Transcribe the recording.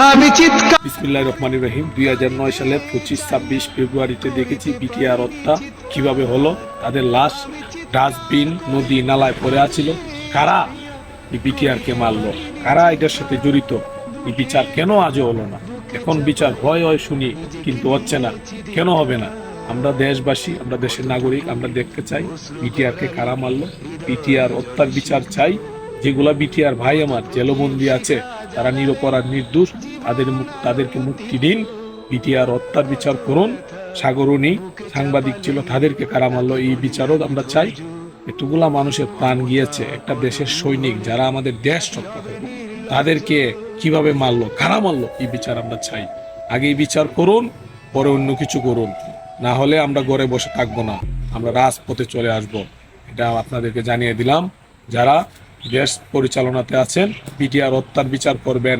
আমি চিৎকার। বিসমিল্লাহির রহমানির রহিম। 2009 সালের 25-26 ফেব্রুয়ারিতে দেখেছি বিটিআর হত্যা কিভাবে হলো। তাদের লাশ ডাস্টবিন নদী নালায় পড়ে আছিল। কারা এই বিটিআরকে মারলো, কারা এটার সাথে জড়িত, এই বিচার কেন আজও হলো না? এখন বিচার হয় হয় শুনি, কিন্তু হচ্ছে না। কেন হবে না? আমরা দেশবাসী, আমরা দেশের নাগরিক, আমরা দেখতে চাই বিটিআরকে কারা মারলো। বিটিআর হত্যার বিচার চাই। যেগুলা বিটিআর ভাই আমার জেলবন্দি আছে, তারা নিরপরাধ নির্দোষ, তাদেরকে মুক্তি দিন। বিটিআর হত্যার বিচার করুন। সাগরণী সাংবাদিক ছিল, তাদেরকে কারা মারলো এই বিচারও আমরা চাই। এতগুলা মানুষের প্রাণ গিয়েছে, একটা দেশের সৈনিক যারা আমাদের দেশ রক্ষা করবে, তাদেরকে কিভাবে মারলো, কারা মারলো, এই বিচার আমরা চাই। আগে এই বিচার করুন, পরে অন্য কিছু করুন। না হলে আমরা ঘরে বসে থাকবো না, আমরা রাজপথে চলে আসব। এটা আপনাদেরকে জানিয়ে দিলাম। যারা দেশ পরিচালনাতে আছেন, বিটিআর হত্যার বিচার করবেন।